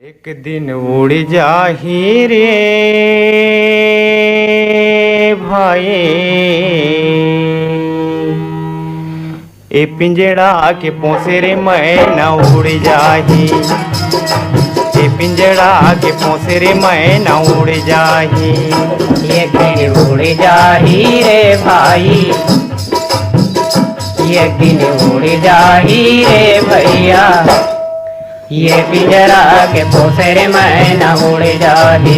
एक दिन उड़ जाही रे भाई, ए पिंजड़ा के पोसे रे मैना उड़ जाही, ए पिंजड़ा के पोसे रे मैना उड़ जाही। एक दिन उड़ जाही रे भाई, एक दिन उड़ जाही रे भैया, ये पिंजरा के पोसे रे मैना उड़ जाही,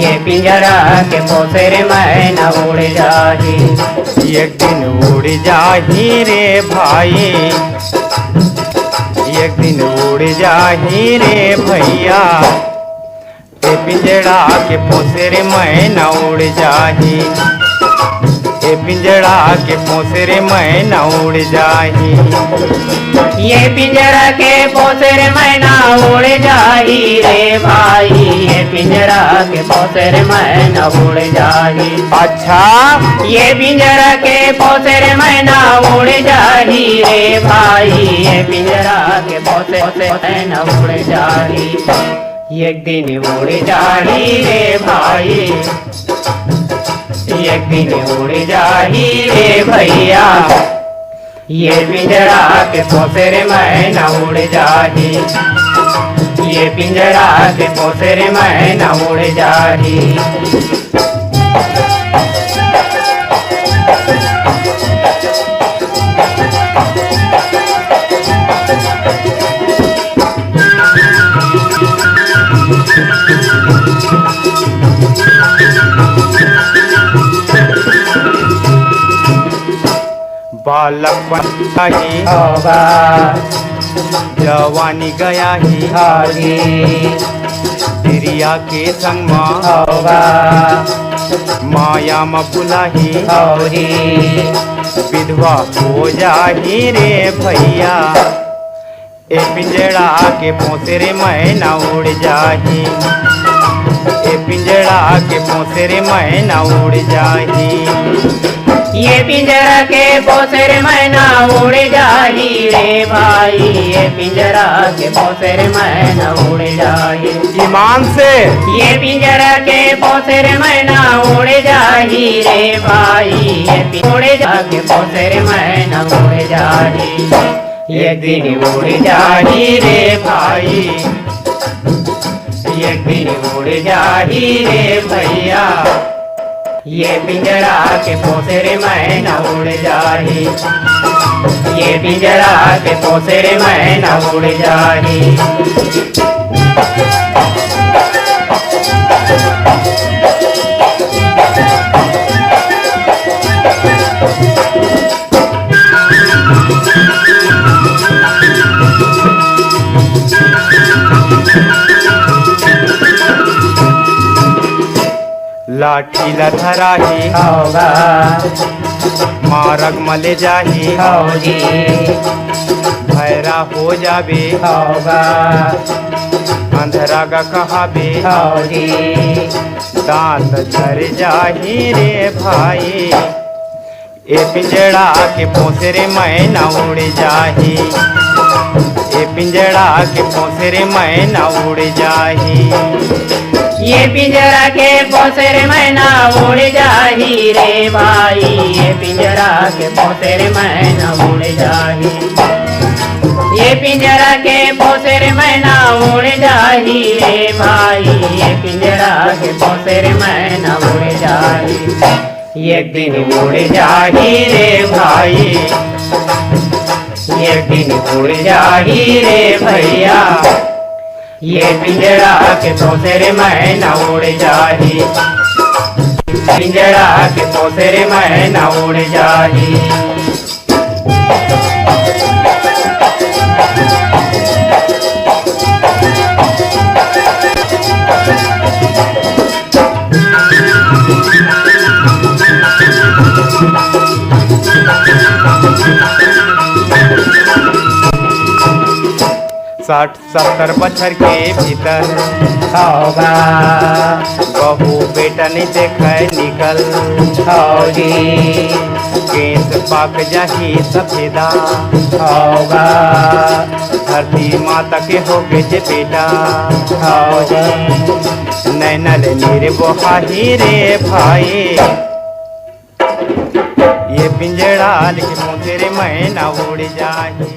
ये पिंजरा के पोसे रे मैना उड़ जाही। एक दिन उड़ जाही रे भाई, एक दिन उड़ जाही रे भैया, ए पिंजड़ा के पोसे रे मैना उड़ जाही, ए पिंजड़ा के पोसे रे मैना उड़ जाही। ये पिंजरा के पोसे रे मैना उड़ जाही रे भाई, ये पिंजरा के पोसे रे मैना उड़ जाही। अच्छा, ये पिंजरा के पोसे रे मैना उड़ जाही रे भाई, ये पिंजरा के पोसे मैना उड़ जाही। एक दिन उड़ जाही रे भाई, एक दिन उड़ जाही रे भैया, ये पिंजरा के पोसे रे मैना उड़ जाही, ये पिंजरा के पोसे रे मैना उड़ जाही। बालकपन ही होगा जवानी गया ही हारी, तिरिया के संग माँ होगा माया मपुला ही हौरी, विधवा हो जाही रे भैया, ए पिंजड़ा के पोसे रे मैना उड़ जाही, ए पिंजड़ा के पोसे रे मैना उड़ जाही। ये पिंजरा के पोसे रे मैना उड़ जाही रे भाई, ये पिंजरा के पोसे रे मैना उड़ जाही। ईमान से ये पिंजरा के पोसे रे मैना उड़ जाही रे भाई, ये उड़ जा के पोसे रे मैना उड़ जाही। एक दिन उड़ जाही रे भाई, एक दिन उड़ जाही रे भैया, ये पिंजरा के पोसे रे मैना उड़ जाही, ये पिंजरा के पोसे रे मैना उड़ जाही। लाठी लथरा ही होगा मारग मले जाही, हौजी भैरा हो जाबे होगा अंधरा का कहाबे, हौजी दांत झर जाही रे भाई, ए पिंजड़ा के पोसे रे मैना उड़ जाही, ए पिंजड़ा के पोसे रे मैना उड़ जाही। ये पिंजरा के पोसे रे मैना उड़ जाही रे भाई, ये पिंजरा के पोसे रे मैना उड़ जाही, ये पिंजरा के पोसे रे मैना उड़ जाही रे भाई, ये पिंजरा के पोसे रे मैना उड़ जाही। एक दिन उड़ जाही रे भाई, एक दिन उड़ जाही रे भैया, ये पिंजरा के पोसे रे मैना उड़ जाही, पिंजरा के पोसे रे मैना उड़ जाही। 60-70 बछर के भीतर होगा बहू बेटा नहीं देखे निकल होगी केस पाक जाही सफेदा होगा धरती माता के हो गए जे बेटा होगी नैनल नीर बहाही रे भाई ये पिंजड़ा लिख तेरे मैना उड़ जाही।